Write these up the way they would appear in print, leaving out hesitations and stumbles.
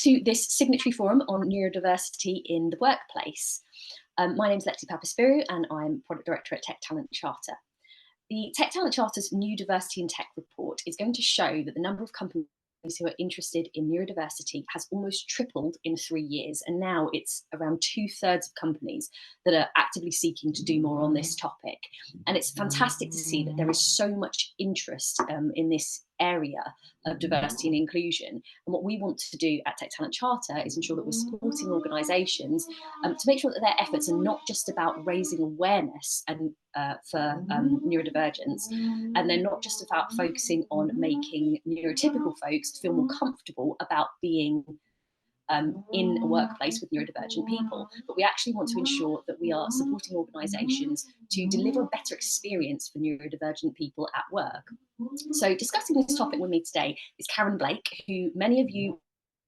to this Signatory Forum on neurodiversity in the workplace. My name is Lexi Papaspirou and I'm Product Director at Tech Talent Charter. The Tech Talent Charter's New Diversity in Tech report is going to show that the number of companies who are interested in neurodiversity has almost tripled in 3 years, and now it's around 2/3 of companies that are actively seeking to do more on this topic. And it's fantastic to see that there is so much interest in this area of diversity and inclusion. And what we want to do at Tech Talent Charter is ensure that we're supporting organisations to make sure that their efforts are not just about raising awareness and for neurodivergence, and they're not just about focusing on making neurotypical folks feel more comfortable about being in a workplace with neurodivergent people, but we actually want to ensure that we are supporting organisations to deliver a better experience for neurodivergent people at work. So discussing this topic with me today is Karen Blake, who many of you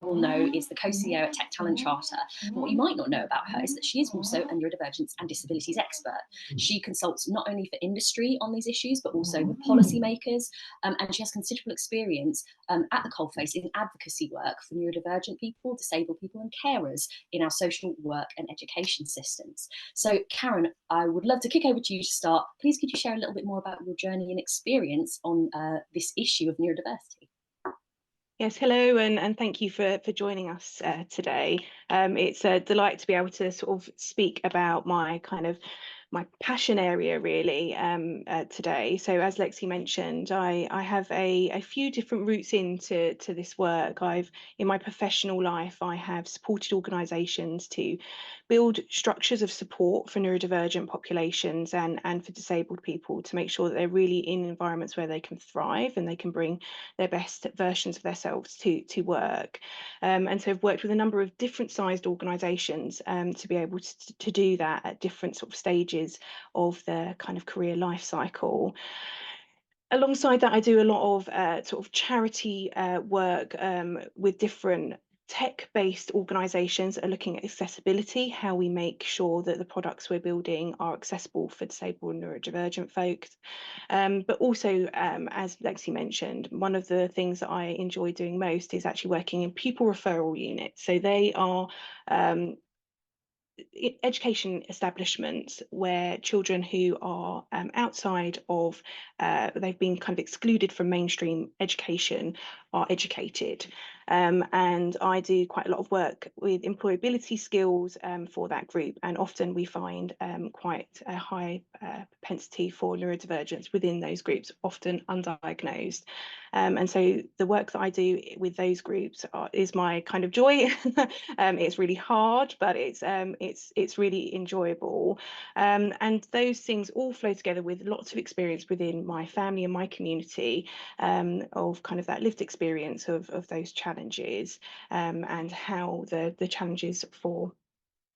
will know is the co-CEO at Tech Talent Charter. But what you might not know about her is that she is also a neurodivergence and disabilities expert. She consults not only for industry on these issues, but also with policymakers, and she has considerable experience at the coalface in advocacy work for neurodivergent people, disabled people and carers in our social work and education systems. So Karen, I would love to kick over to you to start. Please could you share a little bit more about your journey and experience on this issue of neurodiversity? Yes, hello, and thank you for joining us today. It's a delight to be able to sort of speak about my passion area really today. So as Lexi mentioned, I have a few different routes into this work. In my professional life, I have supported organisations to build structures of support for neurodivergent populations and for disabled people to make sure that they're really in environments where they can thrive and they can bring their best versions of themselves to work. And so I've worked with a number of different sized organisations to be able to do that at different sort of stages of the kind of career life cycle. Alongside that, I do a lot of sort of charity work with different tech-based organisations that are looking at accessibility, how we make sure that the products we're building are accessible for disabled and neurodivergent folks. But also, as Lexi mentioned, one of the things that I enjoy doing most is actually working in pupil referral units. So they are education establishments where children who are outside of, they've been kind of excluded from mainstream education, are educated. And I do quite a lot of work with employability skills for that group, and often we find quite a high propensity for neurodivergence within those groups, often undiagnosed. And so the work that I do with those groups is my kind of joy. It's really hard, but it's really enjoyable. And those things all flow together with lots of experience within my family and my community of kind of that lived experience of those challenges and how the challenges for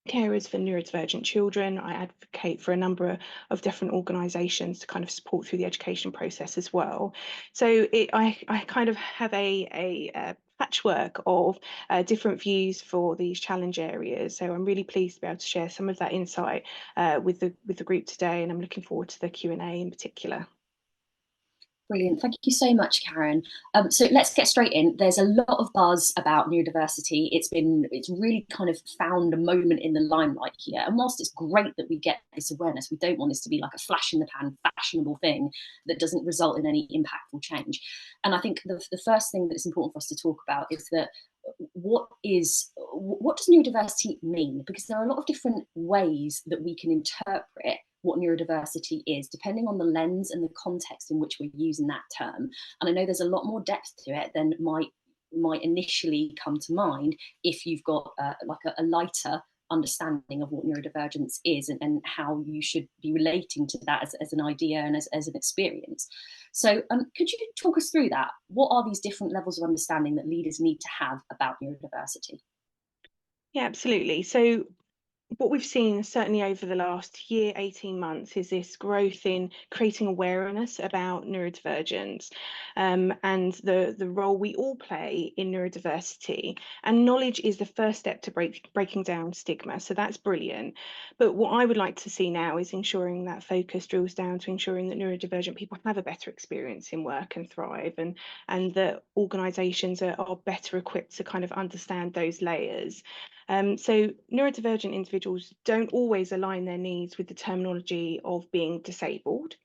carers for neurodivergent children. I advocate for a number of different organisations to kind of support through the education process as well. So I kind of have a patchwork of different views for these challenge areas. So I'm really pleased to be able to share some of that insight with the group today, and I'm looking forward to the Q&A in particular. Brilliant. Thank you so much, Karen. So let's get straight in. There's a lot of buzz about neurodiversity. It's really kind of found a moment in the limelight here. And whilst it's great that we get this awareness, we don't want this to be like a flash in the pan, fashionable thing that doesn't result in any impactful change. And I think the first thing that's important for us to talk about is that what does neurodiversity mean? Because there are a lot of different ways that we can interpret what neurodiversity is, depending on the lens and the context in which we're using that term. And I know there's a lot more depth to it than might initially come to mind if you've got like a lighter understanding of what neurodivergence is and how you should be relating to that as an idea and as an experience. So could you talk us through that? What are these different levels of understanding that leaders need to have about neurodiversity? Yeah, absolutely. So what we've seen certainly over the last year, 18 months, is this growth in creating awareness about neurodivergence, and the role we all play in neurodiversity. And knowledge is the first step to breaking down stigma. So that's brilliant. But what I would like to see now is ensuring that focus drills down to ensuring that neurodivergent people have a better experience in work and thrive, and that organisations are better equipped to kind of understand those layers. So neurodivergent individuals don't always align their needs with the terminology of being disabled,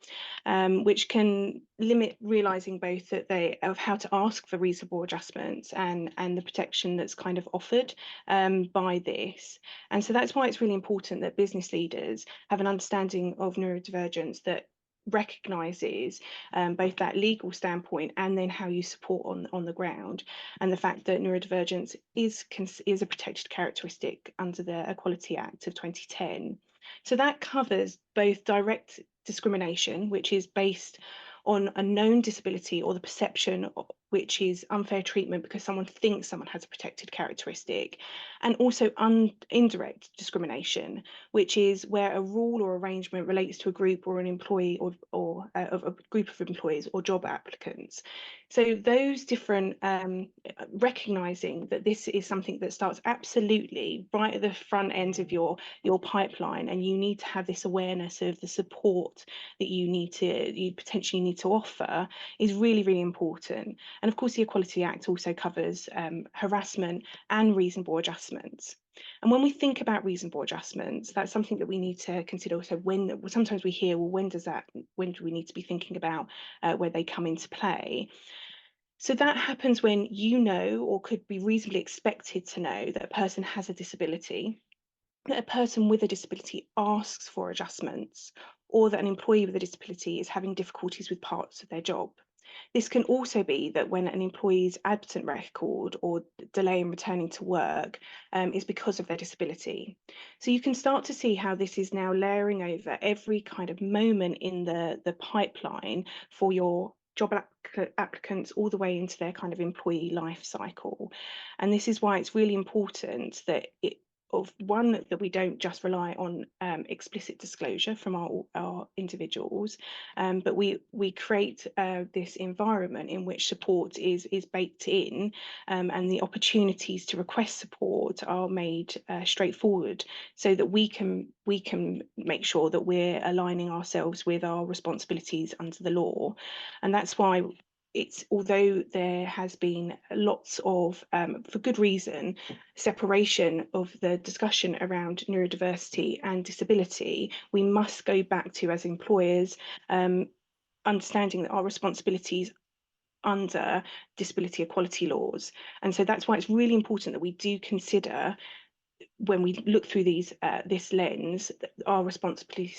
which can limit realising both of how to ask for reasonable adjustments and the protection that's kind of offered by this. And so that's why it's really important that business leaders have an understanding of neurodivergence that recognises both that legal standpoint and then how you support on the ground, and the fact that neurodivergence is a protected characteristic under the Equality Act of 2010. So that covers both direct discrimination, which is based on a known disability or the perception which is unfair treatment because someone thinks someone has a protected characteristic, and also indirect discrimination, which is where a rule or arrangement relates to a group or an employee or a group of employees or job applicants. So those different recognizing that this is something that starts absolutely right at the front end of your pipeline, and you need to have this awareness of the support that you potentially need to offer, is really, really important. And of course, the Equality Act also covers harassment and reasonable adjustments. And when we think about reasonable adjustments, that's something that we need to consider. So sometimes we hear, well, when do we need to be thinking about where they come into play? So that happens when you know, or could be reasonably expected to know, that a person has a disability, that a person with a disability asks for adjustments, or that an employee with a disability is having difficulties with parts of their job. This can also be that when an employee's absent record or delay in returning to work is because of their disability. So you can start to see how this is now layering over every kind of moment in the pipeline for your job applicants all the way into their kind of employee life cycle. And this is why it's really important that that we don't just rely on explicit disclosure from our individuals, but we create this environment in which support is baked in, and the opportunities to request support are made straightforward, so that we can make sure that we're aligning ourselves with our responsibilities under the law. And that's why although there has been lots of, for good reason, separation of the discussion around neurodiversity and disability, we must go back to, as employers, understanding that our responsibilities under disability equality laws. And so that's why it's really important that we do consider, when we look through this lens, our responsibilities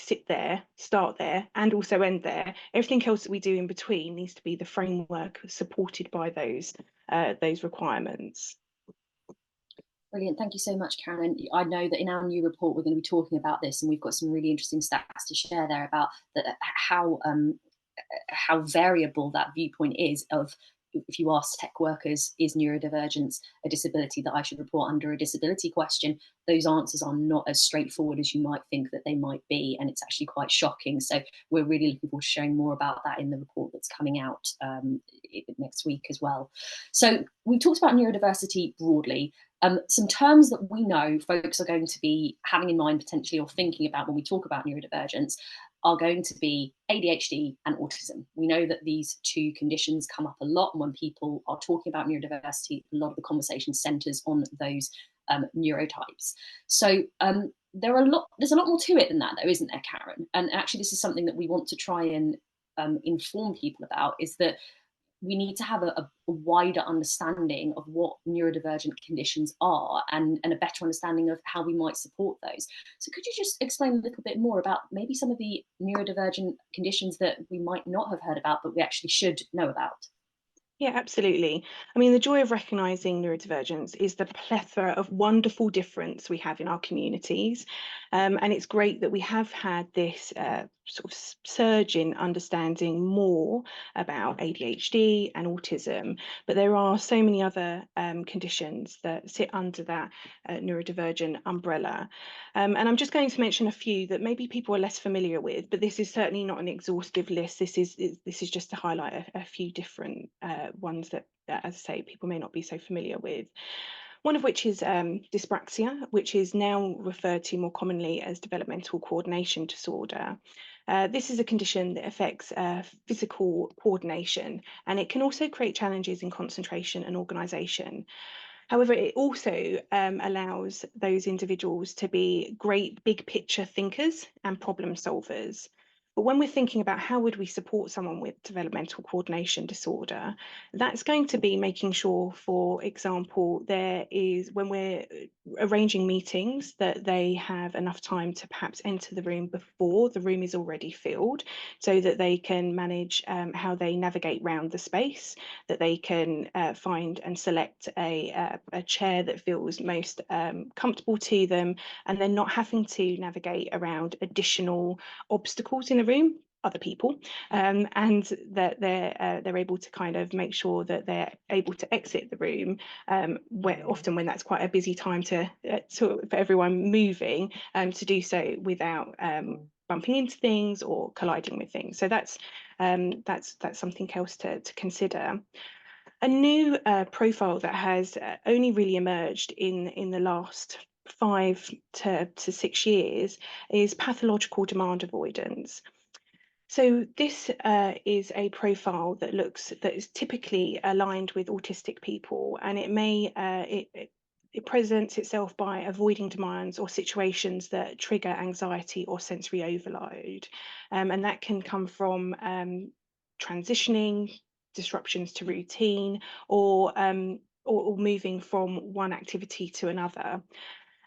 start there, and also end there. Everything else that we do in between needs to be the framework supported by those requirements. Brilliant. Thank you so much, Karen. I know that in our new report, we're going to be talking about this, and we've got some really interesting stats to share there about how variable that viewpoint is of, if you ask tech workers, is neurodivergence a disability that I should report under a disability question? Those answers are not as straightforward as you might think that they might be, and it's actually quite shocking. So we're really looking forward to sharing more about that in the report that's coming out next week as well. So we've talked about neurodiversity broadly. Some terms that we know folks are going to be having in mind potentially, or thinking about when we talk about neurodivergence, are going to be ADHD and autism. We know that these two conditions come up a lot, and when people are talking about neurodiversity, a lot of the conversation centres on those neurotypes. So there's a lot more to it than that, though, isn't there, Karen? And actually, this is something that we want to try and inform people about, is that we need to have a wider understanding of what neurodivergent conditions are, and a better understanding of how we might support those. So could you just explain a little bit more about maybe some of the neurodivergent conditions that we might not have heard about, but we actually should know about? Yeah, absolutely. I mean, the joy of recognising neurodivergence is the plethora of wonderful difference we have in our communities. And it's great that we have had this sort of surge in understanding more about ADHD and autism, but there are so many other conditions that sit under that neurodivergent umbrella. And I'm just going to mention a few that maybe people are less familiar with, but this is certainly not an exhaustive list. This is just to highlight a few different ones that, as I say, people may not be so familiar with. One of which is dyspraxia, which is now referred to more commonly as developmental coordination disorder. This is a condition that affects physical coordination, and it can also create challenges in concentration and organisation. However, it also allows those individuals to be great big picture thinkers and problem solvers. But when we're thinking about how would we support someone with developmental coordination disorder, that's going to be making sure, for example, there is, when we're arranging meetings, that they have enough time to perhaps enter the room before the room is already filled, so that they can manage how they navigate around the space, that they can find and select a chair that feels most comfortable to them, and then not having to navigate around additional obstacles in the room, other people, and that they're able to kind of make sure that they're able to exit the room, often when that's quite a busy time for everyone moving, to do so without bumping into things or colliding with things. So that's something else to consider. A new profile that has only really emerged in the last 5 to 6 years is pathological demand avoidance. So this is a profile that is typically aligned with autistic people, and it presents itself by avoiding demands or situations that trigger anxiety or sensory overload, and that can come from transitioning, disruptions to routine, or moving from one activity to another.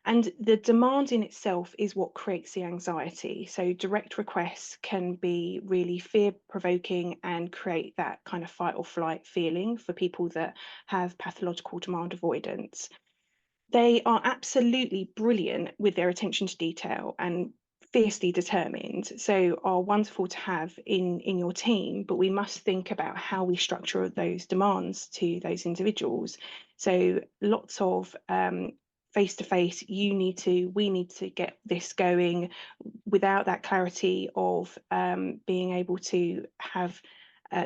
And the demand in itself is what creates the anxiety. So direct requests can be really fear-provoking and create that kind of fight or flight feeling for people that have pathological demand avoidance. They are absolutely brilliant with their attention to detail and fiercely determined, so are wonderful to have in your team, but we must think about how we structure those demands to those individuals. So lots of face-to-face, we need to get this going, without that clarity of being able to have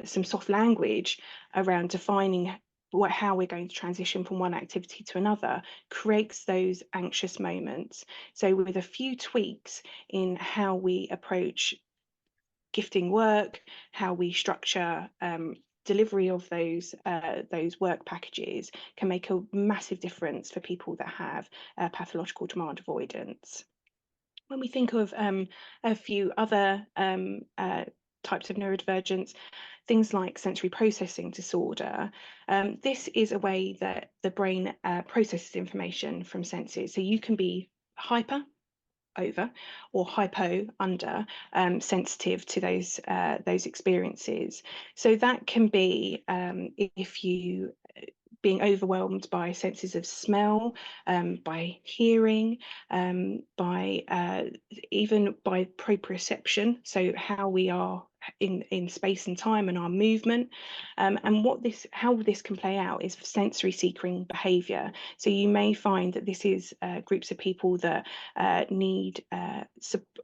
some soft language around defining how we're going to transition from one activity to another, creates those anxious moments. So with a few tweaks in how we approach gifting work, how we structure delivery of those work packages, can make a massive difference for people that have pathological demand avoidance. When we think of a few other types of neurodivergence, things like sensory processing disorder, this is a way that the brain processes information from senses. So you can be hyper, over, or hypo, under, sensitive to those experiences. So that can be if you being overwhelmed by senses of smell, by hearing, by even by proprioception, so how we are in space and time and our movement, and how this can play out is sensory seeking behaviour. So you may find that this is groups of people that need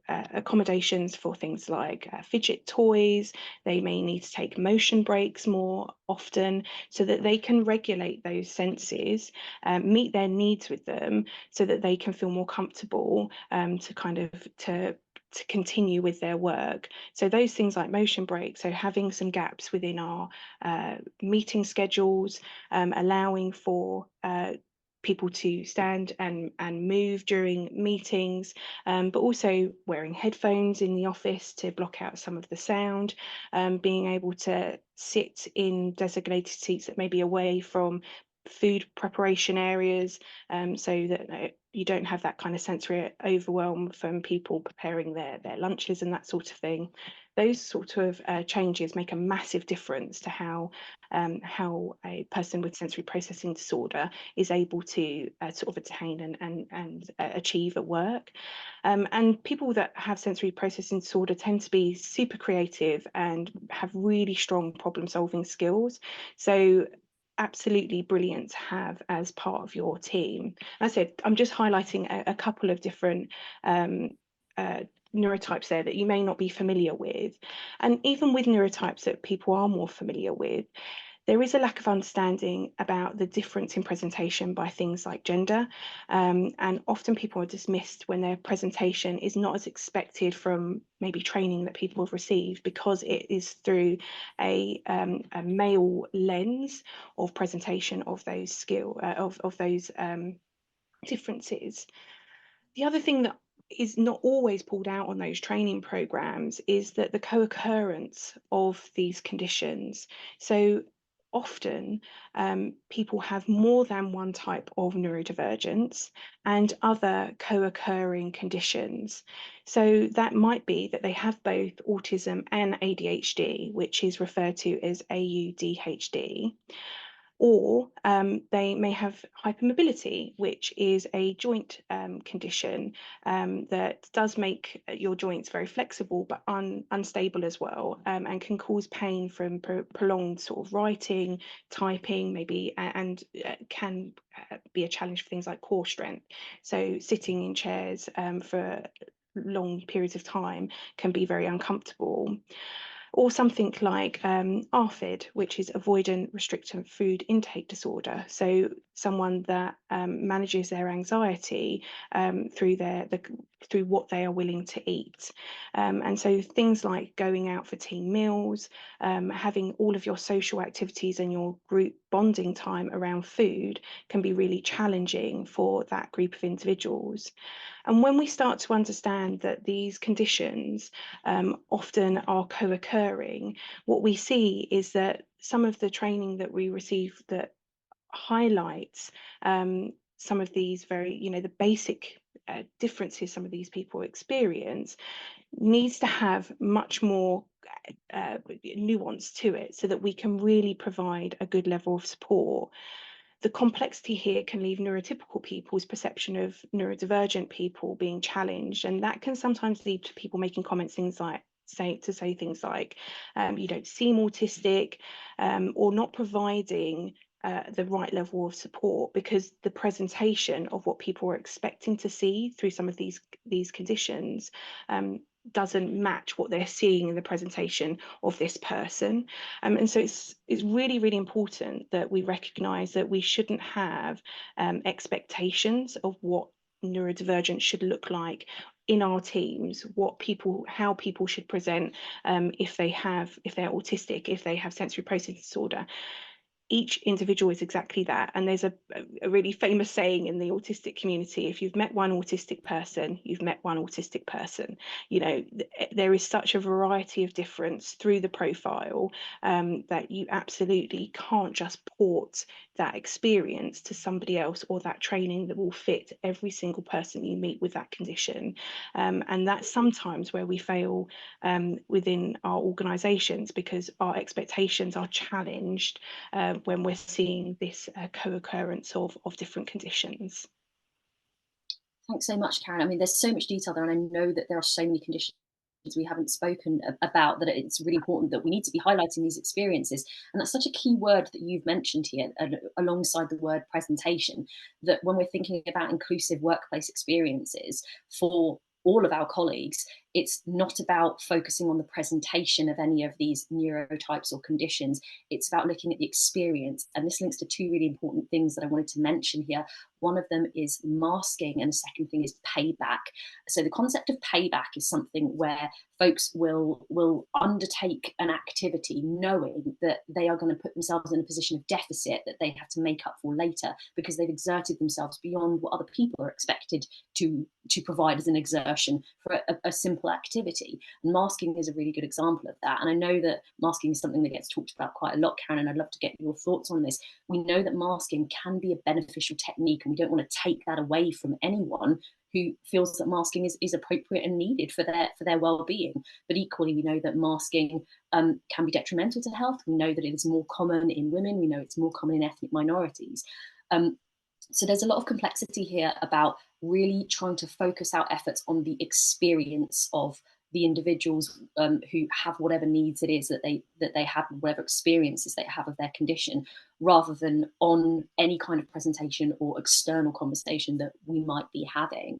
accommodations for things like fidget toys. They may need to take motion breaks more often, so that they can regulate those senses, meet their needs with them, so that they can feel more comfortable to continue with their work. So those things like motion breaks, so having some gaps within our meeting schedules, allowing for people to stand and move during meetings, but also wearing headphones in the office to block out some of the sound, being able to sit in designated seats that may be away from food preparation areas, so that you don't have that kind of sensory overwhelm from people preparing their lunches and that sort of thing. those sort of changes make a massive difference to how a person with sensory processing disorder is able to sort of attain and achieve at work. And people that have sensory processing disorder tend to be super creative and have really strong problem-solving skills. So absolutely brilliant to have as part of your team. As I said, I'm just highlighting a couple of different neurotypes there that you may not be familiar with. And even with neurotypes that people are more familiar with, there is a lack of understanding about the difference in presentation by things like gender. And often people are dismissed when their presentation is not as expected from maybe training that people have received, because it is through a male lens of presentation of those of those differences. The other thing that is not always pulled out on those training programs is that the co-occurrence of these conditions. So often people have more than one type of neurodivergence and other co-occurring conditions. So that might be that they have both autism and ADHD, which is referred to as AUDHD. Or they may have hypermobility, which is a joint condition that does make your joints very flexible but unstable as well, and can cause pain from prolonged sort of writing, typing, maybe, and can be a challenge for things like core strength. So sitting in chairs for long periods of time can be very uncomfortable. Or something like ARFID, which is avoidant restrictive food intake disorder. So someone that manages their anxiety through what they are willing to eat. And so things like going out for team meals, having all of your social activities and your group bonding time around food can be really challenging for that group of individuals. And when we start to understand that these conditions often are co-occurring, what we see is that some of the training that we receive that highlights some of these very, the basic differences some of these people experience needs to have much more nuance to it, so that we can really provide a good level of support. The complexity here can leave neurotypical people's perception of neurodivergent people being challenged, and that can sometimes lead to people making comments say things like you don't seem autistic, or not providing the right level of support, because the presentation of what people are expecting to see through some of these conditions doesn't match what they're seeing in the presentation of this person. And so it's really, really important that we recognise that we shouldn't have expectations of what neurodivergence should look like in our teams, how people should present if they're autistic, if they have sensory processing disorder. Each individual is exactly that. And there's a really famous saying in the autistic community: if you've met one autistic person, you've met one autistic person. There is such a variety of difference through the profile that you absolutely can't just port that experience to somebody else, or that training that will fit every single person you meet with that condition. And that's sometimes where we fail within our organisations, because our expectations are challenged when we're seeing this co-occurrence of different conditions. Thanks so much, Karen. I mean, there's so much detail there, and I know that there are so many conditions we haven't spoken about, that it's really important that we need to be highlighting these experiences. And that's such a key word that you've mentioned here, alongside the word presentation, that when we're thinking about inclusive workplace experiences for all of our colleagues, it's not about focusing on the presentation of any of these neurotypes or conditions. It's about looking at the experience. And this links to two really important things that I wanted to mention here. One of them is masking, and the second thing is payback. So the concept of payback is something where folks will undertake an activity knowing that they are going to put themselves in a position of deficit that they have to make up for later, because they've exerted themselves beyond what other people are expected to provide as an exertion for a simple activity. And masking is a really good example of that. And I know that masking is something that gets talked about quite a lot, Karen, and I'd love to get your thoughts on this. We know that masking can be a beneficial technique, and we don't want to take that away from anyone who feels that masking is appropriate and needed for their well-being. But equally, we know that masking can be detrimental to health. We know that it is more common in women. We know it's more common in ethnic minorities. So there's a lot of complexity here about really trying to focus our efforts on the experience of the individuals who have whatever needs it is that they have, whatever experiences they have of their condition, rather than on any kind of presentation or external conversation that we might be having.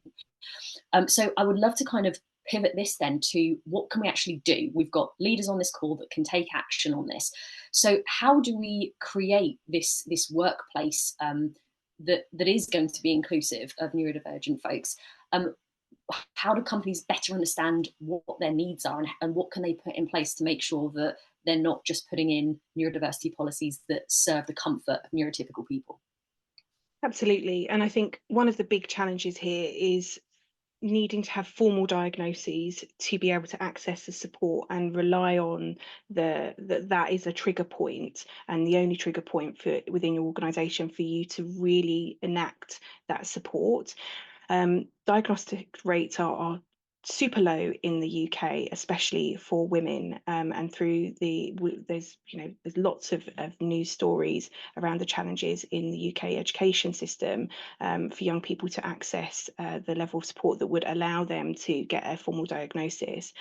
So I would love to kind of pivot this then to what can we actually do? We've got leaders on this call that can take action on this. So how do we create this workplace that is going to be inclusive of neurodivergent folks? How do companies better understand what their needs are, and what can they put in place to make sure that they're not just putting in neurodiversity policies that serve the comfort of neurotypical people? Absolutely. And I think one of the big challenges here is needing to have formal diagnoses to be able to access the support and rely on that is a trigger point, and the only trigger point for within your organisation for you to really enact that support. Diagnostic rates are super low in the UK, especially for women, and there's lots of news stories around the challenges in the UK education system for young people to access the level of support that would allow them to get a formal diagnosis.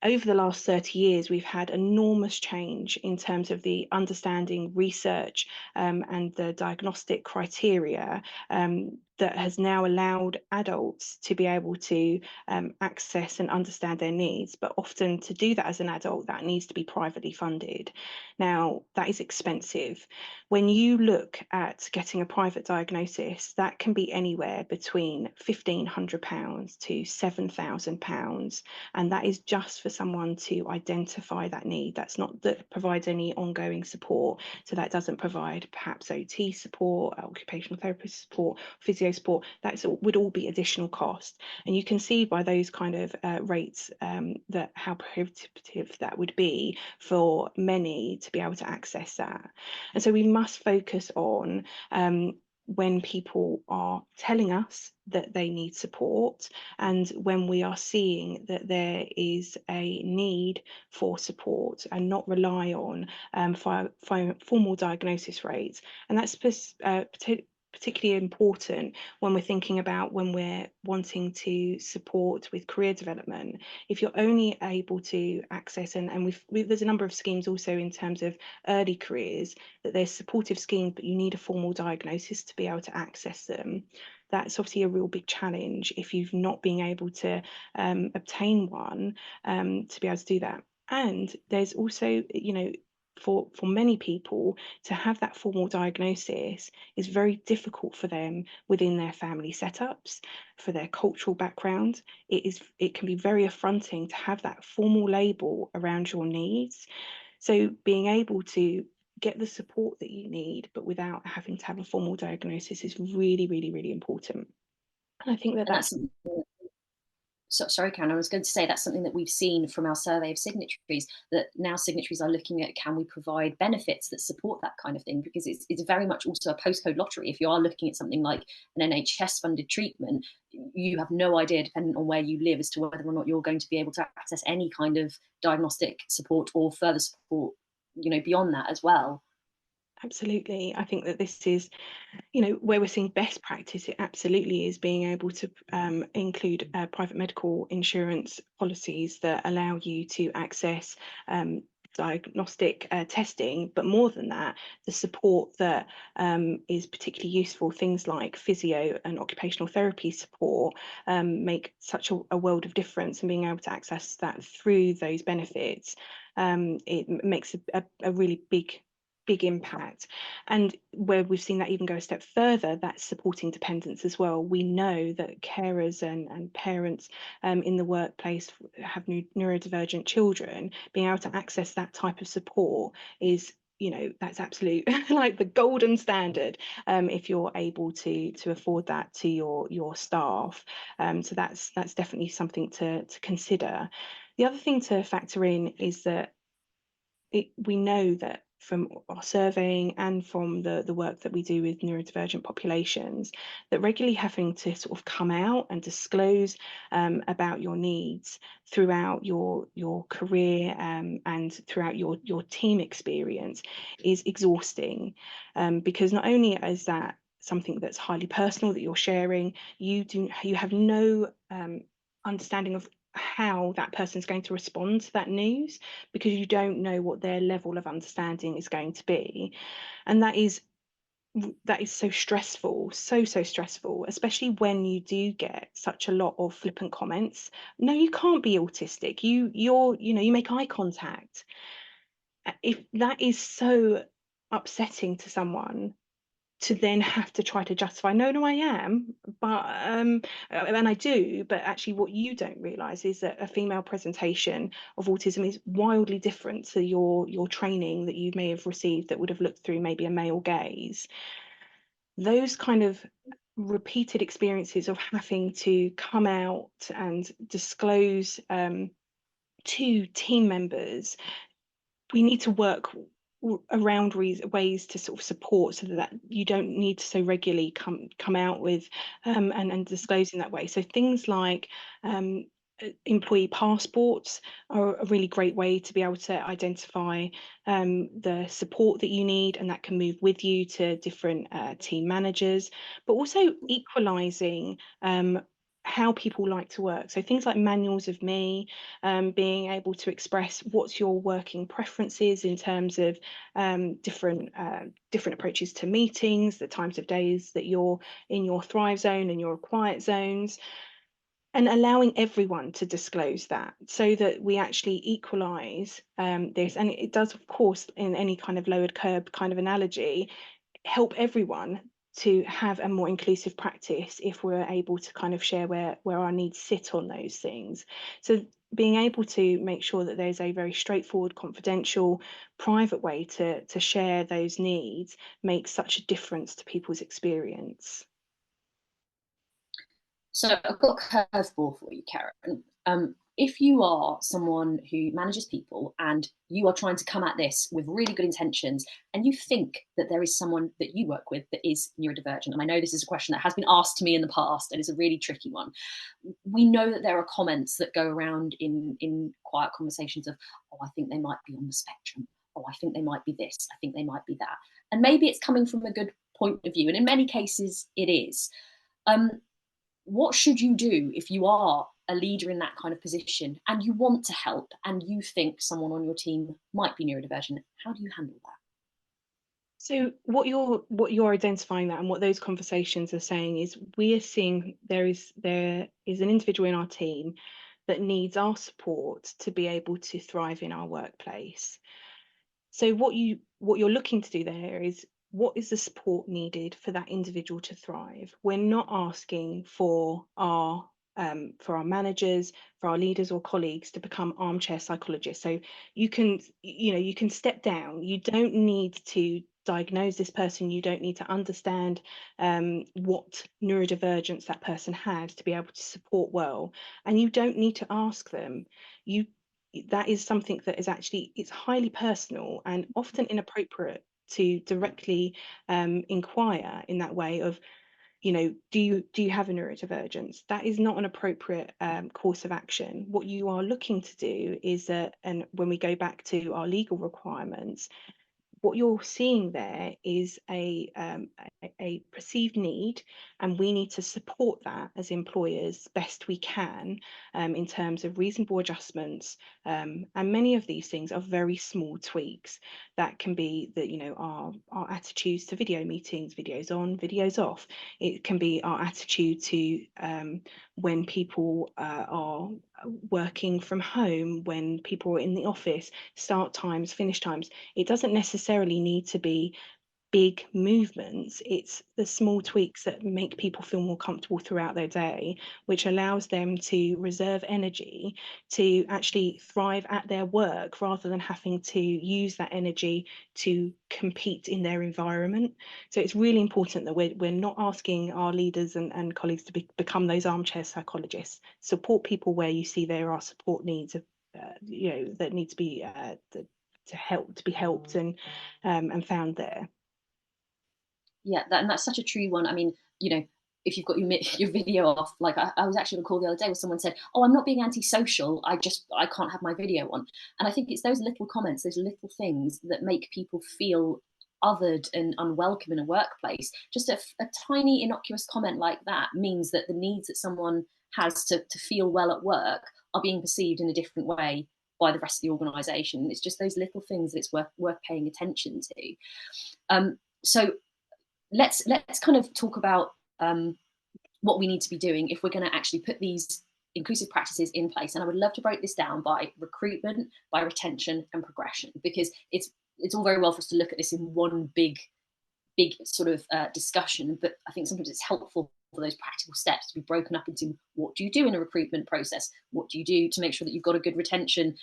Over the last 30 years, we've had enormous change in terms of the understanding, research, and the diagnostic criteria that has now allowed adults to be able to access and understand their needs. But often, to do that as an adult, that needs to be privately funded. Now, that is expensive. When you look at getting a private diagnosis, that can be anywhere between £1,500 to £7,000, and that is just for someone to identify that need. That's not that provides any ongoing support. So that doesn't provide perhaps OT support, occupational therapist support, physio support. That would all be additional cost. And you can see by those kind of rates that how prohibitive that would be for many to be able to access that. And so we must focus on when people are telling us that they need support, and when we are seeing that there is a need for support, and not rely on formal diagnosis rates. And that's particularly important when we're thinking about when we're wanting to support with career development. If you're only able to access, and there's a number of schemes also in terms of early careers, that there's supportive schemes, but you need a formal diagnosis to be able to access them. That's obviously a real big challenge if you've not been able to obtain one to be able to do that. And there's also, for many people to have that formal diagnosis is very difficult for them within their family setups, for their cultural background. It can be very affronting to have that formal label around your needs. So being able to get the support that you need, but without having to have a formal diagnosis, is really, really, really important. And I think And that's sorry, Karen, I was going to say that's something that we've seen from our survey of signatories, that now signatories are looking at, can we provide benefits that support that kind of thing? Because it's very much also a postcode lottery. If you are looking at something like an NHS funded treatment, you have no idea, depending on where you live, as to whether or not you're going to be able to access any kind of diagnostic support or further support, beyond that as well. Absolutely. I think that this is, where we're seeing best practice. It absolutely is being able to include private medical insurance policies that allow you to access diagnostic testing, but more than that, the support that is particularly useful, things like physio and occupational therapy support, make such a world of difference, and being able to access that through those benefits, it makes a really big impact. And where we've seen that even go a step further, that's supporting dependents as well. We know that carers and parents in the workplace have neurodivergent children. Being able to access that type of support is, that's absolute like the golden standard if you're able to afford that to your staff. So that's definitely something to consider. The other thing to factor in is that we know that from our surveying and from the work that we do with neurodivergent populations, that regularly having to sort of come out and disclose about your needs throughout your career and throughout your team experience is exhausting, because not only is that something that's highly personal that you're sharing, you have no understanding of how that person's going to respond to that news, because you don't know what their level of understanding is going to be. And that is so stressful, so stressful, especially when you do get such a lot of flippant comments. No, you can't be autistic. You make eye contact. If that is so upsetting to someone, to then have to try to justify, no, I am, but and I do, but actually what you don't realize is that a female presentation of autism is wildly different to your training that you may have received that would have looked through maybe a male gaze. Those kind of repeated experiences of having to come out and disclose to team members, we need to work around ways to sort of support, so that you don't need to so regularly come out with and disclose in that way. So things like employee passports are a really great way to be able to identify the support that you need, and that can move with you to different team managers, but also equalising how people like to work. So things like manuals of me, being able to express what's your working preferences in terms of different approaches to meetings, the times of days that you're in your thrive zone and your quiet zones, and allowing everyone to disclose that, so that we actually equalise this. And it does, of course, in any kind of lowered curb kind of analogy, help everyone to have a more inclusive practice if we're able to kind of share where our needs sit on those things. So being able to make sure that there's a very straightforward, confidential, private way to share those needs makes such a difference to people's experience. So I've got a curveball for you, Karen. If you are someone who manages people and you are trying to come at this with really good intentions, and you think that there is someone that you work with that is neurodivergent, and I know this is a question that has been asked to me in the past and is a really tricky one. We know that there are comments that go around in quiet conversations of, oh, I think they might be on the spectrum. Oh, I think they might be this. I think they might be that. And maybe it's coming from a good point of view, and in many cases it is. What should you do if you are a leader in that kind of position and you want to help and you think someone on your team might be neurodivergent? How do you handle that? So what you're identifying that, and what those conversations are saying, is we are seeing there is an individual in our team that needs our support to be able to thrive in our workplace. So what you're looking to do there is, what is the support needed for that individual to thrive? We're not asking for our managers, for our leaders or colleagues to become armchair psychologists. So you can step down. You don't need to diagnose this person. You don't need to understand what neurodivergence that person has to be able to support well. And you don't need to ask them. That is something that is actually, it's highly personal and often inappropriate to directly inquire in that way of, do you have a neurodivergence? That is not an appropriate course of action. What you are looking to do is that, and when we go back to our legal requirements, what you're seeing there is a perceived need, and we need to support that as employers best we can in terms of reasonable adjustments. And many of these things are very small tweaks that can be that, our attitudes to video meetings, videos on, videos off. It can be our attitude to when people are working from home, when people are in the office, start times, finish times. It doesn't necessarily need to be big movements. It's the small tweaks that make people feel more comfortable throughout their day, which allows them to reserve energy to actually thrive at their work, rather than having to use that energy to compete in their environment. So it's really important that we're not asking our leaders and colleagues to become those armchair psychologists. Support people where you see there are support needs of that need to be be helped and found there. Yeah, and that's such a true one. I mean, you know, if you've got your video off, like I was actually on a call the other day where someone said, "Oh, I'm not being antisocial. I can't have my video on." And I think it's those little comments, those little things that make people feel othered and unwelcome in a workplace. Just a tiny innocuous comment like that means that the needs that someone has to feel well at work are being perceived in a different way by the rest of the organisation. It's just those little things that it's worth paying attention to. So let's kind of talk about what we need to be doing if we're going to actually put these inclusive practices in place. And I would love to break this down by recruitment, by retention, and progression, because it's all very well for us to look at this in one big sort of discussion, but I think sometimes it's helpful for those practical steps to be broken up into what do you do in a recruitment process, what do you do to make sure that you've got a good retention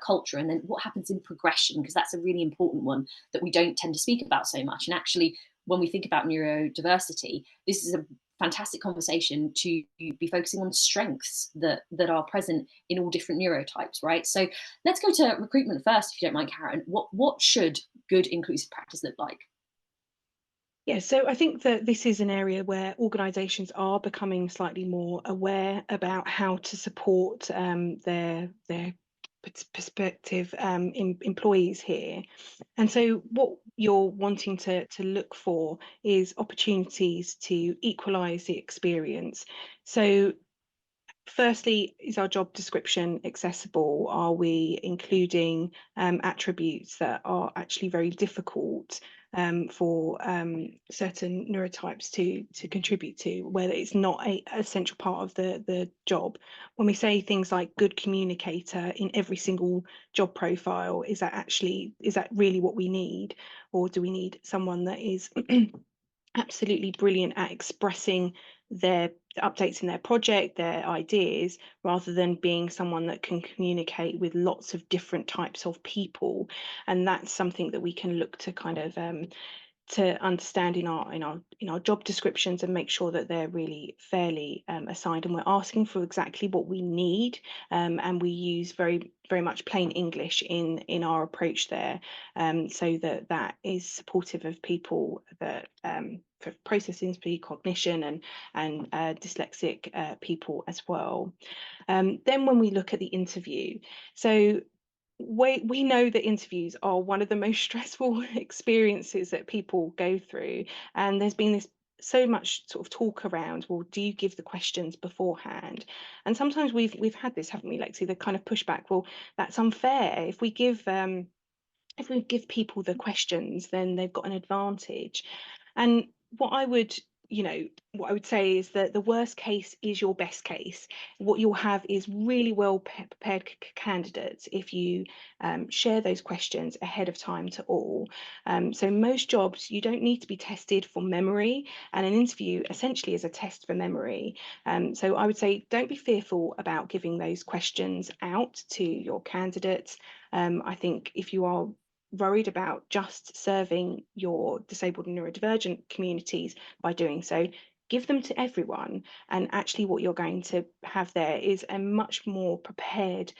culture, and then what happens in progression, because that's a really important one that we don't tend to speak about so much. And actually, when we think about neurodiversity, this is a fantastic conversation to be focusing on strengths that are present in all different neurotypes, right? So let's go to recruitment first, if you don't mind, Karen. What should good inclusive practice look like? Yeah, so I think that this is an area where organisations are becoming slightly more aware about how to support their prospective employees here. And so what you're wanting to look for is opportunities to equalise the experience. So firstly, is our job description accessible? Are we including attributes that are actually very difficult for certain neurotypes to contribute to, whether it's not a essential part of the job? When we say things like good communicator in every single job profile, is that really what we need? Or do we need someone that is absolutely brilliant at expressing their updates in their project, their ideas, rather than being someone that can communicate with lots of different types of people? And that's something that we can look to kind of to understand in our job descriptions and make sure that they're really fairly assigned, and we're asking for exactly what we need, and we use very much plain English in our approach there, so that is supportive of people that for processing speed, cognition, and dyslexic people as well. Then when we look at the interview, so we know that interviews are one of the most stressful experiences that people go through, and there's been this so much sort of talk around, well, do you give the questions beforehand? And sometimes we've had this, haven't we, Lexi, the kind of pushback, well, that's unfair. If we give people the questions, then they've got an advantage. And what I would say is that the worst case is your best case. What you'll have is really well prepared candidates if you share those questions ahead of time to all. So most jobs, you don't need to be tested for memory, and an interview essentially is a test for memory. So I would say don't be fearful about giving those questions out to your candidates. I think if you are worried about just serving your disabled and neurodivergent communities by doing so, give them to everyone. And actually what you're going to have there is a much more prepared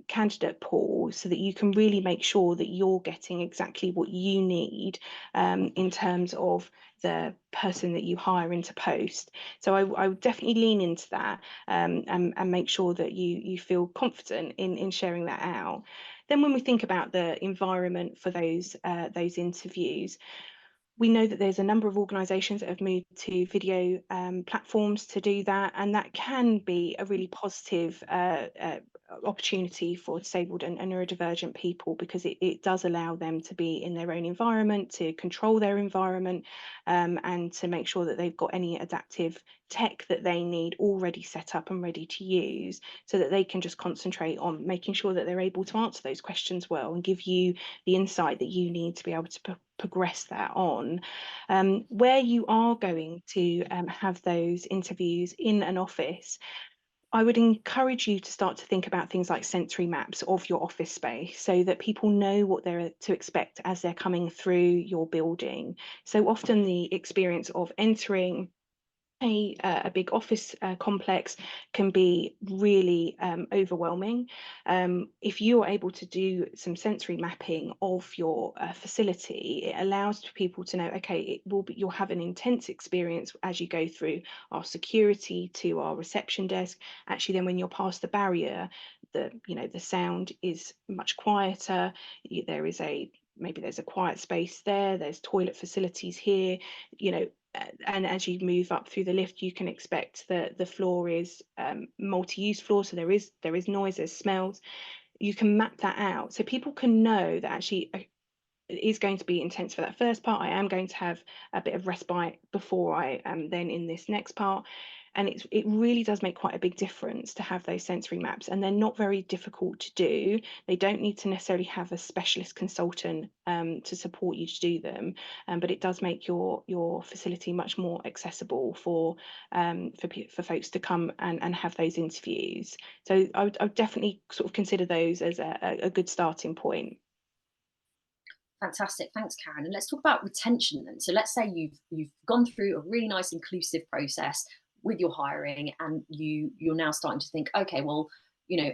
candidate pool, so that you can really make sure that you're getting exactly what you need in terms of the person that you hire into post. So I would definitely lean into that, and make sure that you feel confident in sharing that out. Then when we think about the environment for those interviews, we know that there's a number of organisations that have moved to video platforms to do that, and that can be a really positive opportunity for disabled and neurodivergent people, because it does allow them to be in their own environment, to control their environment, and to make sure that they've got any adaptive tech that they need already set up and ready to use, so that they can just concentrate on making sure that they're able to answer those questions well and give you the insight that you need to be able to progress that on. Where you are going to have those interviews in an office, I would encourage you to start to think about things like sensory maps of your office space, so that people know what they're to expect as they're coming through your building. So often the experience of entering a big office complex can be really overwhelming. If you are able to do some sensory mapping of your facility, it allows people to know, okay, you'll have an intense experience as you go through our security to our reception desk. Actually, then when you're past the barrier, the sound is much quieter. There is maybe there's a quiet space there. There's toilet facilities here. And as you move up through the lift, you can expect that the floor is multi-use floor, so there is noise, there's smells. You can map that out so people can know that actually it is going to be intense for that first part. I am going to have a bit of respite before I am then in this next part. And it really does make quite a big difference to have those sensory maps, and they're not very difficult to do. They don't need to necessarily have a specialist consultant to support you to do them, but it does make your facility much more accessible for folks to come and have those interviews. So I would definitely sort of consider those as a good starting point. Fantastic, thanks, Karen. And let's talk about retention then. So let's say you've gone through a really nice inclusive process with your hiring, and you're now starting to think, okay, well,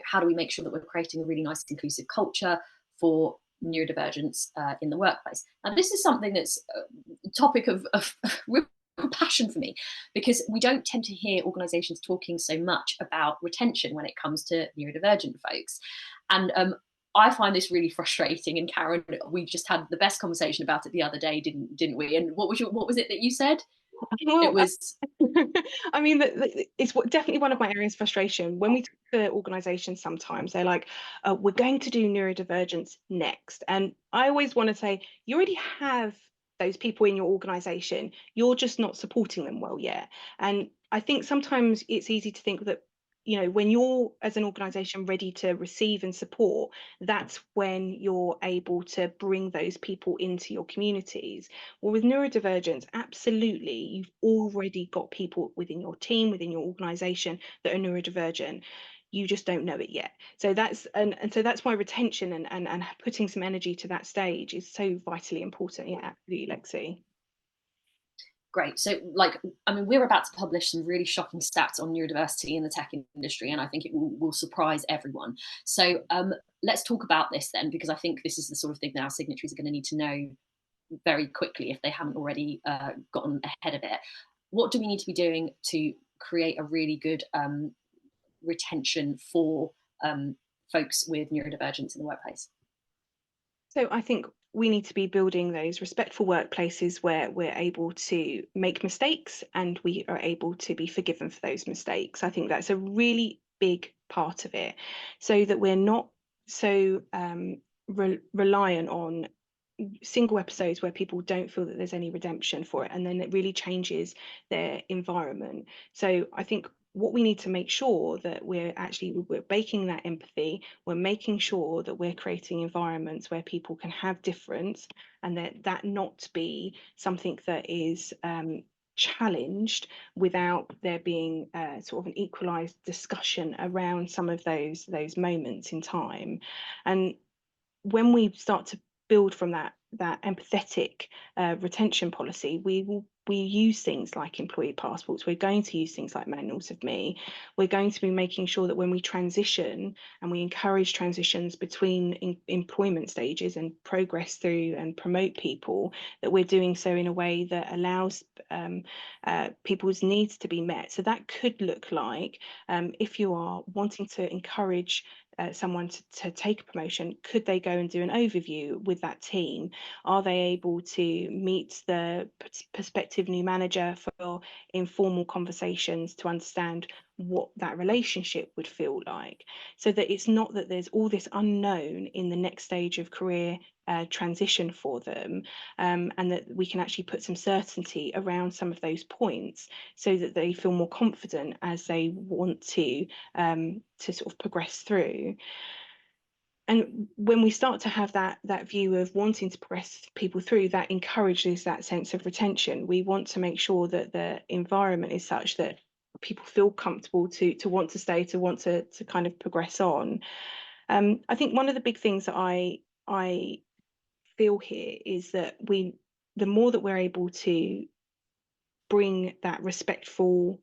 how do we make sure that we're creating a really nice inclusive culture for neurodivergence in the workplace? Now, this is something that's a topic of real passion for me, because we don't tend to hear organisations talking so much about retention when it comes to neurodivergent folks. And I find this really frustrating. And Karen, we just had the best conversation about it the other day, didn't we? And what was it that you said? Well, It was. I mean, it's definitely one of my areas of frustration. When we talk to organisations, sometimes they're like, we're going to do neurodivergence next. And I always want to say, you already have those people in your organisation. You're just not supporting them well yet. And I think sometimes it's easy to think that, when you're, as an organisation, ready to receive and support, that's when you're able to bring those people into your communities. Well, with neurodivergence, absolutely, you've already got people within your team, within your organisation that are neurodivergent. You just don't know it yet. So that's so that's why retention and putting some energy to that stage is so vitally important. Yeah, absolutely, Lexi. Great. So, we're about to publish some really shocking stats on neurodiversity in the tech industry, and I think it will surprise everyone. So, let's talk about this then, because I think this is the sort of thing that our signatories are going to need to know very quickly if they haven't already gotten ahead of it. What do we need to be doing to create a really good retention for folks with neurodivergence in the workplace? So I think we need to be building those respectful workplaces where we're able to make mistakes and we are able to be forgiven for those mistakes. I think that's a really big part of it, so that we're not so reliant on single episodes where people don't feel that there's any redemption for it, and then it really changes their environment. So I think what we need to make sure that we're baking that empathy, we're making sure that we're creating environments where people can have difference, and that not be something that is challenged without there being sort of an equalized discussion around some of those moments in time. And when we start to build from that empathetic retention policy, we use things like employee passports. We're going to use things like manuals of me. We're going to be making sure that when we transition, and we encourage transitions between employment stages and progress through and promote people, that we're doing so in a way that allows people's needs to be met. So that could look like, if you are wanting to encourage someone to take a promotion, could they go and do an overview with that team? Are they able to meet the prospective new manager for informal conversations to understand what that relationship would feel like, so that it's not that there's all this unknown in the next stage of career transition for them, and that we can actually put some certainty around some of those points so that they feel more confident as they want to sort of progress through. And when we start to have that view of wanting to progress people through, that encourages that sense of retention. We want to make sure that the environment is such that people feel comfortable to want to stay, to want to kind of progress on. I think one of the big things that I feel here is that the more that we're able to bring that respectful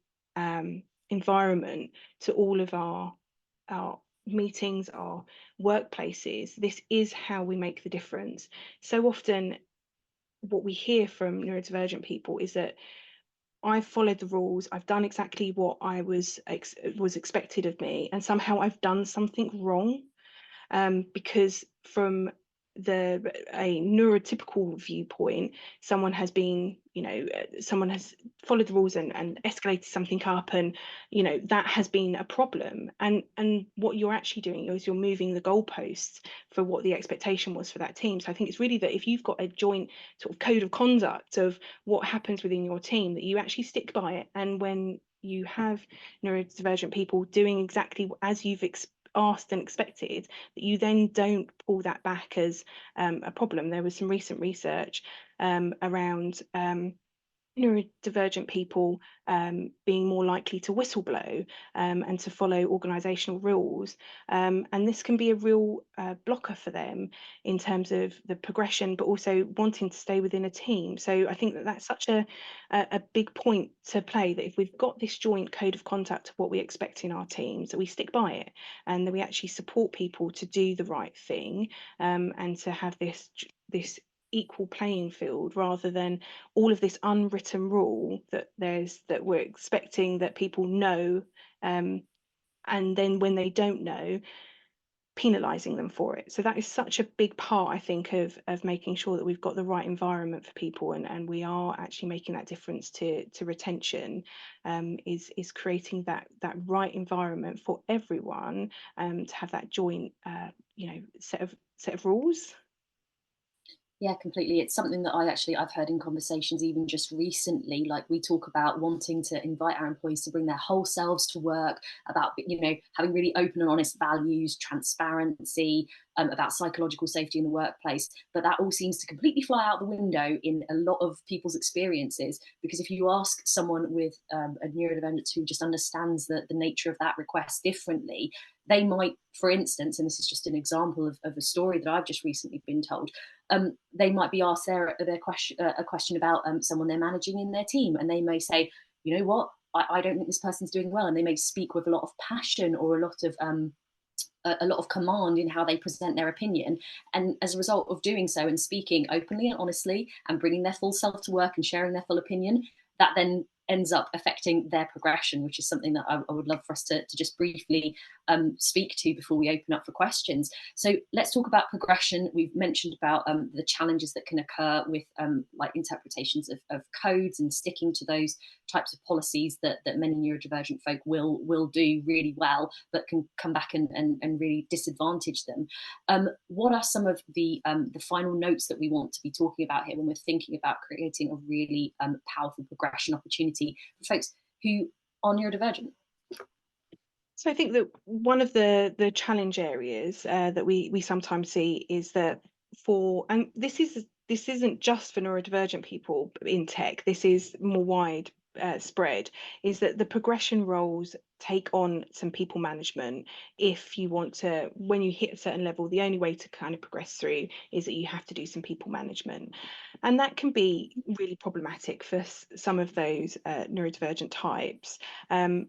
environment to all of our meetings, our workplaces. This is how we make the difference. So often what we hear from neurodivergent people is that I've followed the rules, I've done exactly what I was expected of me, and somehow I've done something wrong. Because from a neurotypical viewpoint, someone has been, someone has followed the rules and escalated something up, and that has been a problem. And what you're actually doing is you're moving the goalposts for what the expectation was for that team. So I think it's really that if you've got a joint sort of code of conduct of what happens within your team, that you actually stick by it. And when you have neurodivergent people doing exactly as you've asked and expected, that you then don't pull that back as a problem. There was some recent research around neurodivergent people being more likely to whistleblow and to follow organisational rules. And this can be a real blocker for them in terms of the progression, but also wanting to stay within a team. So I think that that's such a big point to play, that if we've got this joint code of conduct of what we expect in our teams, that we stick by it, and that we actually support people to do the right thing, and to have this equal playing field, rather than all of this unwritten rule that we're expecting that people know, and then when they don't know, penalizing them for it. So that is such a big part, I think, of making sure that we've got the right environment for people, and we are actually making that difference to retention, is creating that right environment for everyone, to have that joint set of rules. Yeah, completely. It's something that I've heard in conversations even just recently. Like, we talk about wanting to invite our employees to bring their whole selves to work, about, having really open and honest values, transparency, about psychological safety in the workplace. But that all seems to completely fly out the window in a lot of people's experiences, because if you ask someone with a neurodivergence who just understands the nature of that request differently, they might, for instance, and this is just an example of a story that I've just recently been told, they might be asked a question about someone they're managing in their team, and they may say, you know what, I don't think this person's doing well, and they may speak with a lot of passion or a lot of command in how they present their opinion. And as a result of doing so and speaking openly and honestly and bringing their full self to work and sharing their full opinion, that then ends up affecting their progression, which is something that I would love for us to just briefly speak to before we open up for questions. So let's talk about progression. We've mentioned about the challenges that can occur with like interpretations of codes and sticking to those types of policies that many neurodivergent folk will do really well, but can come back and really disadvantage them. What are some of the final notes that we want to be talking about here when we're thinking about creating a really powerful progression opportunity for folks who are neurodivergent? So I think that one of the challenge areas that we sometimes see is that and this isn't just for neurodivergent people in tech, this is more wide spread, is that the progression roles take on some people management. If you want to, when you hit a certain level, the only way to kind of progress through is that you have to do some people management, and that can be really problematic for some of those neurodivergent types. And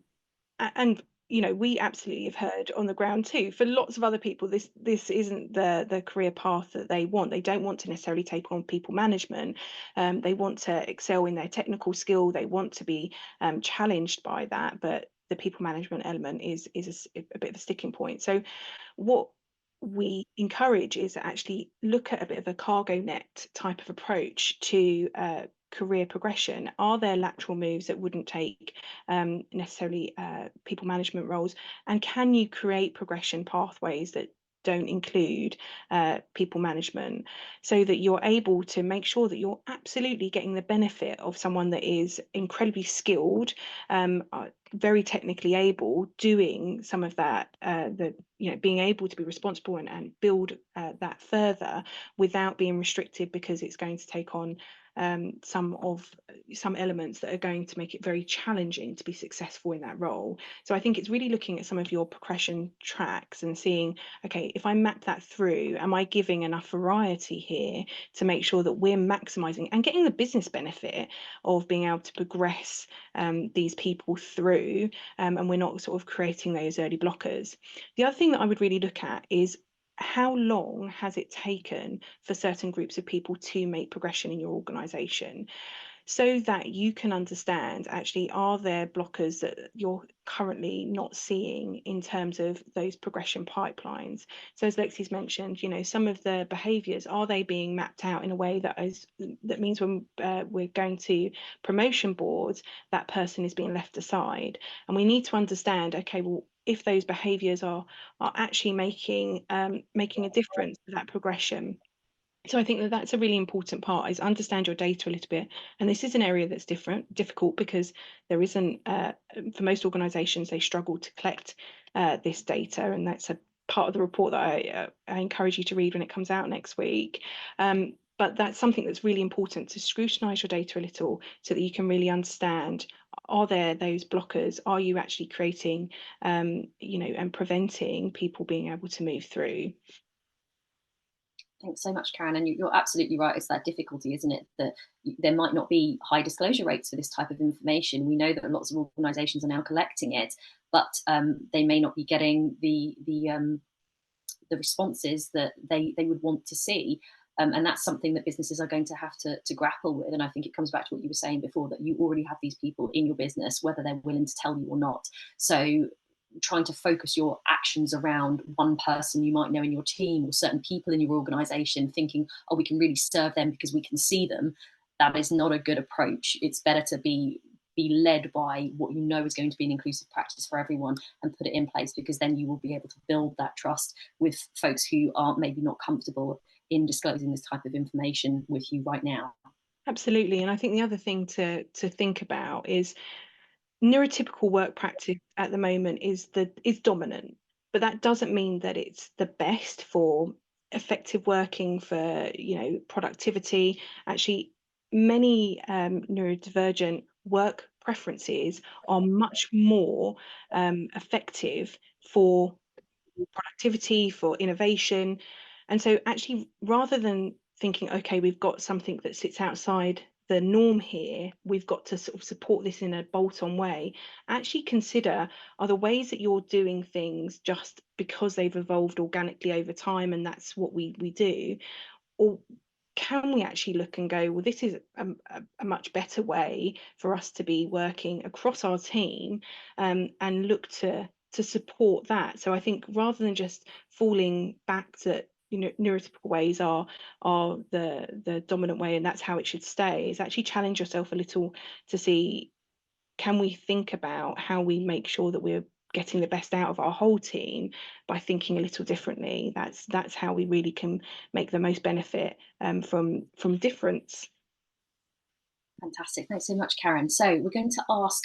we absolutely have heard on the ground too, for lots of other people, this isn't the career path that they want. They don't want to necessarily take on people management. They want to excel in their technical skill. They want to be challenged by that, but the people management element is a bit of a sticking point. So what we encourage is to actually look at a bit of a cargo net type of approach to career progression. Are there lateral moves that wouldn't take necessarily people management roles, and can you create progression pathways that don't include people management, so that you're able to make sure that you're absolutely getting the benefit of someone that is incredibly skilled, very technically able, doing some of that, being able to be responsible and build that further without being restricted, because it's going to take on some elements that are going to make it very challenging to be successful in that role. So I think it's really looking at some of your progression tracks and seeing, okay, if I map that through, am I giving enough variety here to make sure that we're maximizing and getting the business benefit of being able to progress these people through, and we're not sort of creating those early blockers. The other thing that I would really look at is, how long has it taken for certain groups of people to make progression in your organization, so that you can understand, actually, are there blockers that you're currently not seeing in terms of those progression pipelines? So as Lexi's mentioned, some of the behaviours, are they being mapped out in a way that means when we're going to promotion boards, that person is being left aside? And we need to understand, okay, well, if those behaviours are actually making a difference to that progression. So I think that that's a really important part, is understand your data a little bit. And this is an area that's difficult, because there isn't, for most organisations, they struggle to collect this data, and that's a part of the report that I encourage you to read when it comes out next week. But that's something that's really important, to scrutinise your data a little, so that you can really understand, are there those blockers? Are you actually creating, and preventing people being able to move through? Thanks so much, Karen. And you're absolutely right. It's that difficulty, isn't it? That there might not be high disclosure rates for this type of information. We know that lots of organisations are now collecting it, but they may not be getting the responses that they would want to see. And that's something that businesses are going to have to grapple with. And I think it comes back to what you were saying before, that you already have these people in your business, whether they're willing to tell you or not. So trying to focus your actions around one person you might know in your team, or certain people in your organization, thinking, oh, we can really serve them because we can see them, that is not a good approach. It's better to be led by what you know is going to be an inclusive practice for everyone, and put it in place, because then you will be able to build that trust with folks who are maybe not comfortable in disclosing this type of information with you right now. Absolutely. And I think the other thing to think about is, neurotypical work practice at the moment is dominant, but that doesn't mean that it's the best for effective working, for productivity. Actually, many neurodivergent work preferences are much more effective for productivity, for innovation. And so actually, rather than thinking, okay, we've got something that sits outside the norm here, we've got to sort of support this in a bolt-on way, actually consider, are the ways that you're doing things just because they've evolved organically over time and that's what we do? Or can we actually look and go, well, this is a much better way for us to be working across our team, and look to support that. So I think, rather than just falling back to neurotypical ways are the dominant way and that's how it should stay, is actually challenge yourself a little to see, can we think about how we make sure that we're getting the best out of our whole team by thinking a little differently? That's how we really can make the most benefit from difference. Fantastic. Thanks so much, Karen. So we're going to ask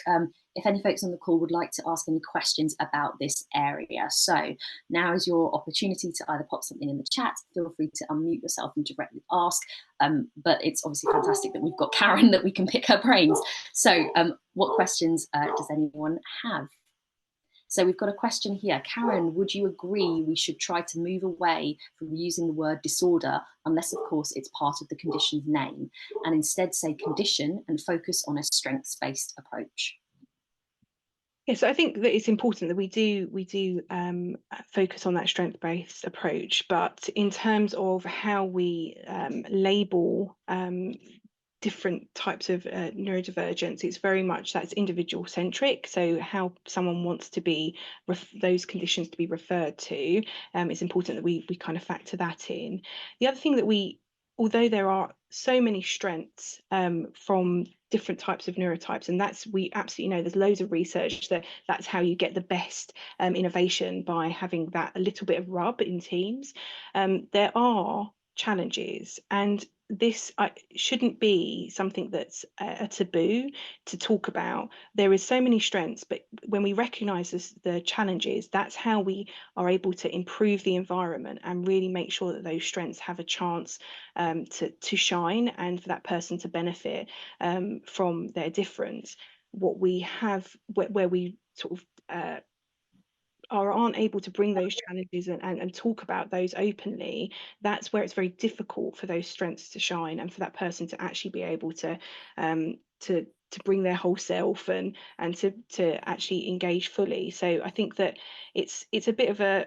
if any folks on the call would like to ask any questions about this area. So now is your opportunity to either pop something in the chat, feel free to unmute yourself and directly ask. But it's obviously fantastic that we've got Karen, that we can pick her brains. So what questions does anyone have? So we've got a question here. Karen, would you agree we should try to move away from using the word disorder, unless of course it's part of the condition's name, and instead say condition and focus on a strengths-based approach? Yes, I think that it's important that we do focus on that strength-based approach, but in terms of how we label different types of neurodivergence, it's very much that's individual centric. So how someone wants to be those conditions to be referred to, it's important that we kind of factor that in. The other thing that although there are so many strengths from different types of neurotypes, and we absolutely know, there's loads of research that's how you get the best innovation, by having that a little bit of rub in teams. There are challenges, and this shouldn't be something that's a taboo to talk about. There is so many strengths, but when we recognise the challenges, that's how we are able to improve the environment and really make sure that those strengths have a chance to shine, and for that person to benefit from their difference. What we have, where we sort of aren't able to bring those challenges and talk about those openly, that's where it's very difficult for those strengths to shine, and for that person to actually be able to bring their whole self and to actually engage fully. So I think that it's a bit of a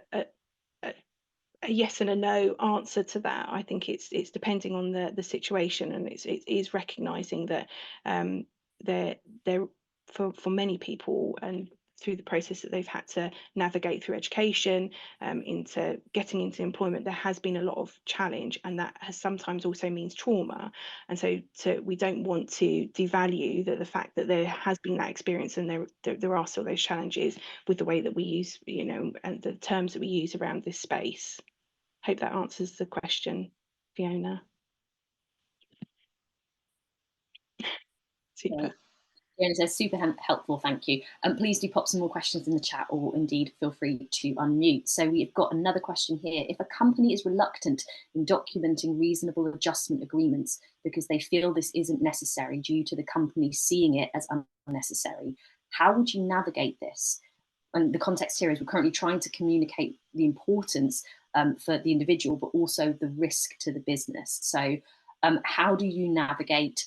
yes and a no answer to that. I think it's depending on the situation, and it is recognizing that they're for many people, and through the process that they've had to navigate through education into getting into employment, there has been a lot of challenge, and that has sometimes also means trauma. And so we don't want to devalue the fact that there has been that experience, and there are still those challenges with the way that we use, you know, and the terms that we use around this space. Hope that answers the question, Fiona. Super. Yeah, so super helpful, thank you. Please do pop some more questions in the chat, or indeed feel free to unmute. So we've got another question here. If a company is reluctant in documenting reasonable adjustment agreements because they feel this isn't necessary due to the company seeing it as unnecessary, how would you navigate this? And the context here is we're currently trying to communicate the importance for the individual, but also the risk to the business. So how do you navigate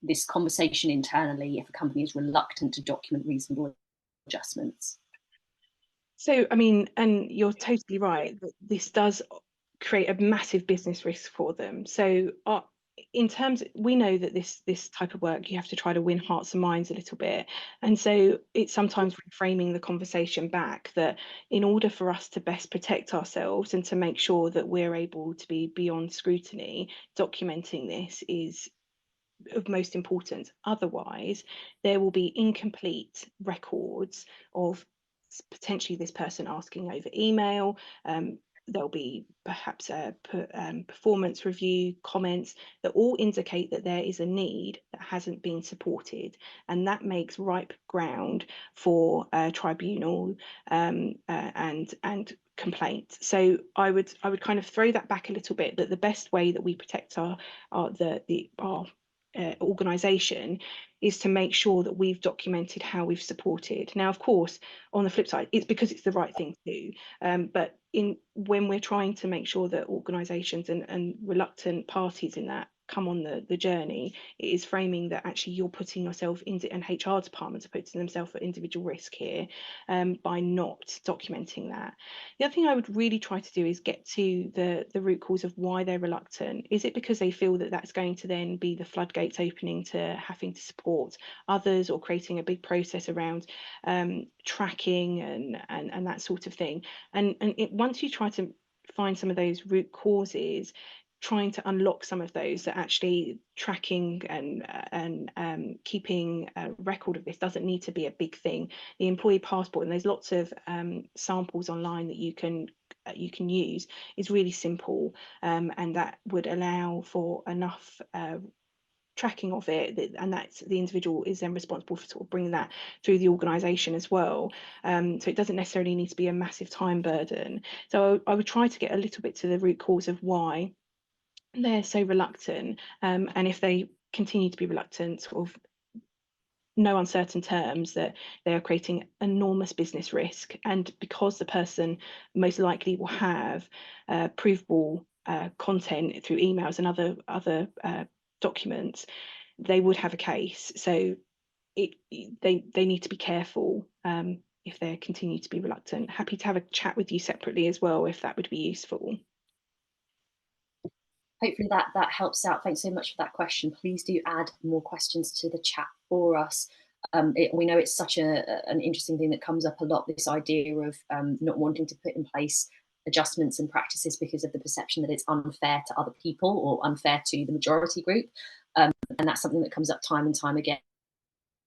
this conversation internally if a company is reluctant to document reasonable adjustments? So, I mean, and you're totally right that this does create a massive business risk for them. So in terms, we know that this type of work, you have to try to win hearts and minds a little bit. And so it's sometimes reframing the conversation back, that in order for us to best protect ourselves and to make sure that we're able to be beyond scrutiny, documenting this is of most importance. Otherwise, there will be incomplete records of potentially this person asking over email. There'll be perhaps a performance review comments that all indicate that there is a need that hasn't been supported, and that makes ripe ground for a tribunal and complaint. So I would kind of throw that back a little bit, that the best way that we protect our organisation is to make sure that we've documented how we've supported. Now, of course, on the flip side, it's because it's the right thing to do. But when we're trying to make sure that organisations and reluctant parties in that come on the journey, it is framing that actually you're putting yourself into, and HR departments are putting themselves at individual risk here by not documenting that. The other thing I would really try to do is get to the root cause of why they're reluctant. Is it because they feel that that's going to then be the floodgates opening to having to support others, or creating a big process around tracking and that sort of thing? And once you try to find some of those root causes, trying to unlock some of those, that actually tracking and keeping a record of this doesn't need to be a big thing. The employee passport, and there's lots of samples online that you can use, is really simple, and that would allow for enough tracking of it, and that's the individual is then responsible for sort of bringing that through the organisation as well. So it doesn't necessarily need to be a massive time burden. So I would try to get a little bit to the root cause of why they're so reluctant, and if they continue to be reluctant, sort of no uncertain terms, that they are creating enormous business risk. And because the person most likely will have provable content through emails and other documents, they would have a case. So they need to be careful if they continue to be reluctant. Happy to have a chat with you separately as well, if that would be useful. Hopefully that helps out. Thanks so much for that question. Please do add more questions to the chat for us. We know it's such an interesting thing that comes up a lot, this idea of not wanting to put in place adjustments and practices because of the perception that it's unfair to other people or unfair to the majority group. And that's something that comes up time and time again.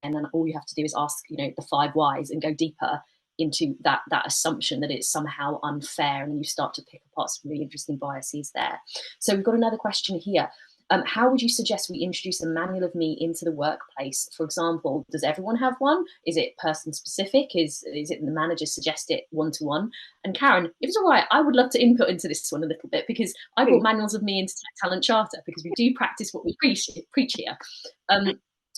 And then all you have to do is ask, the 5 whys and go deeper into that assumption that it's somehow unfair, and you start to pick apart some really interesting biases there. So we've got another question here. How would you suggest we introduce a manual of me into the workplace? For example, does everyone have one? Is it person specific? Is it the manager suggest it one-to-one? And Karen, if it's all right, I would love to input into this one a little bit, because I brought manuals of me into Tech Talent Charter because we do practice what we preach here.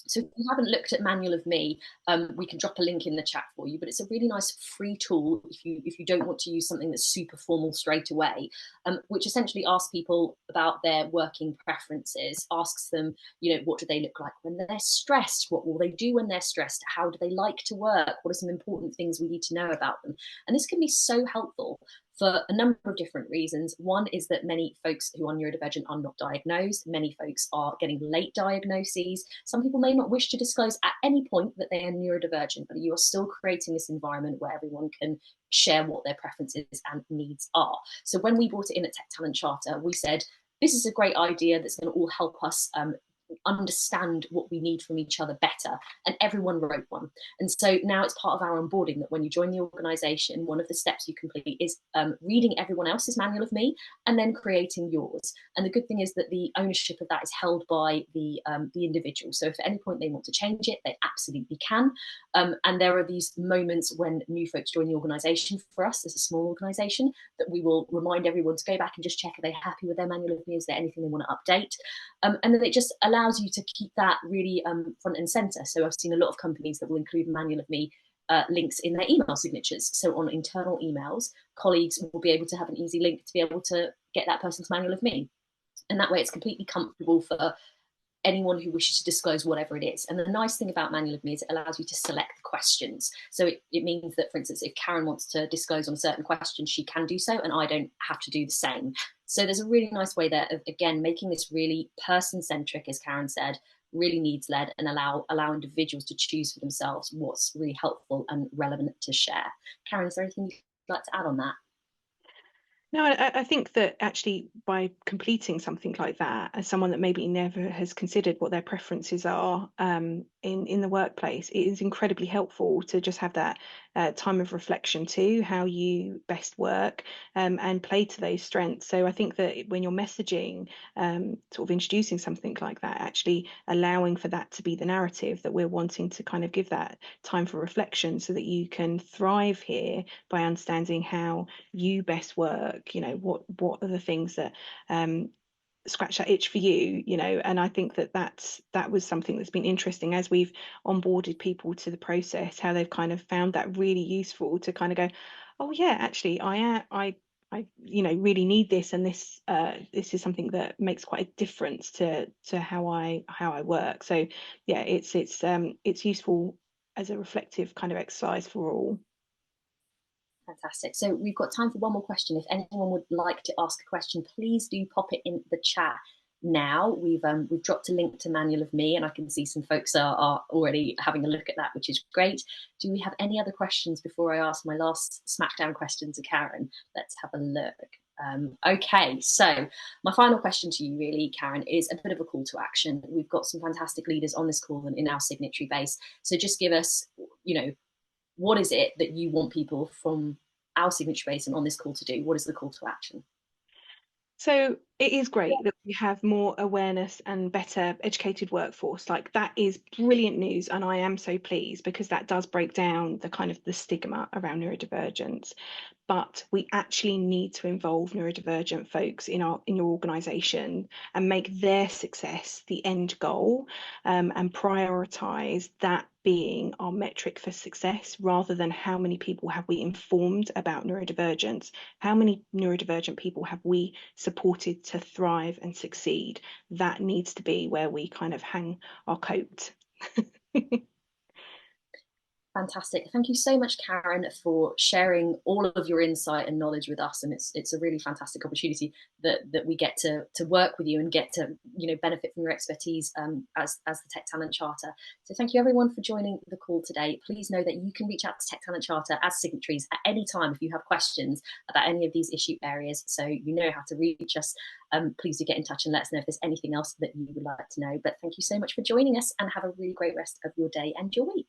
So if you haven't looked at Manual of Me, we can drop a link in the chat for you, but it's a really nice free tool if you don't want to use something that's super formal straight away, which essentially asks people about their working preferences, asks them, what do they look like when they're stressed? What will they do when they're stressed? How do they like to work? What are some important things we need to know about them? And this can be so helpful for a number of different reasons. One is that many folks who are neurodivergent are not diagnosed. Many folks are getting late diagnoses. Some people may not wish to disclose at any point that they are neurodivergent, but you are still creating this environment where everyone can share what their preferences and needs are. So when we brought it in at Tech Talent Charter, we said, this is a great idea that's going to all help us understand what we need from each other better, and everyone wrote one. And so now it's part of our onboarding that when you join the organisation, one of the steps you complete is reading everyone else's Manual of Me and then creating yours. And the good thing is that the ownership of that is held by the individual. So if at any point they want to change it, they absolutely can. And there are these moments when new folks join the organisation, for us as a small organisation, that we will remind everyone to go back and just check, are they happy with their Manual of Me? Is there anything they want to update? And then it just allows you to keep that really front and centre. So I've seen a lot of companies that will include Manual of Me links in their email signatures. So on internal emails, colleagues will be able to have an easy link to be able to get that person's Manual of Me. And that way it's completely comfortable for anyone who wishes to disclose whatever it is. And the nice thing about Manual of Me is it allows you to select the questions. So it means that, for instance, if Karen wants to disclose on a certain question, she can do so, and I don't have to do the same. So there's a really nice way there of, again, making this really person-centric, as Karen said, really needs-led, and allow individuals to choose for themselves what's really helpful and relevant to share. Karen, is there anything you'd like to add on that? No, I think that actually by completing something like that, as someone that maybe never has considered what their preferences are in the workplace, it is incredibly helpful to just have that time of reflection too, how you best work and play to those strengths. So I think that when you're messaging, sort of introducing something like that, actually allowing for that to be the narrative, that we're wanting to kind of give that time for reflection so that you can thrive here by understanding how you best work, what are the things that scratch that itch for you, and I think that was something that's been interesting as we've onboarded people to the process, how they've kind of found that really useful to kind of go, oh yeah, actually I really need this, and this is something that makes quite a difference to how I work. So yeah, it's useful as a reflective kind of exercise for all. Fantastic. So we've got time for one more question. If anyone would like to ask a question, please do pop it in the chat now. We've dropped a link to Manual of Me, and I can see some folks are already having a look at that, which is great. Do we have any other questions before I ask my last Smackdown question to Karen? Let's have a look. Okay, so my final question to you really, Karen, is a bit of a call to action. We've got some fantastic leaders on this call and in our signatory base. So just give us, what is it that you want people from our signatory base and on this call to do? What is the call to action? So it is great that we have more awareness and better educated workforce. Like, that is brilliant news, and I am so pleased, because that does break down the kind of the stigma around neurodivergence. But we actually need to involve neurodivergent folks in your organisation and make their success the end goal, and prioritise that being our metric for success, rather than how many people have we informed about neurodivergence, how many neurodivergent people have we supported to thrive and succeed. That needs to be where we kind of hang our coat. Fantastic. Thank you so much, Karen, for sharing all of your insight and knowledge with us. And it's a really fantastic opportunity that we get to work with you and get to benefit from your expertise as the Tech Talent Charter. So thank you everyone for joining the call today. Please know that you can reach out to Tech Talent Charter as signatories at any time if you have questions about any of these issue areas. So you know how to reach us. Please do get in touch and let us know if there's anything else that you would like to know. But thank you so much for joining us, and have a really great rest of your day and your week.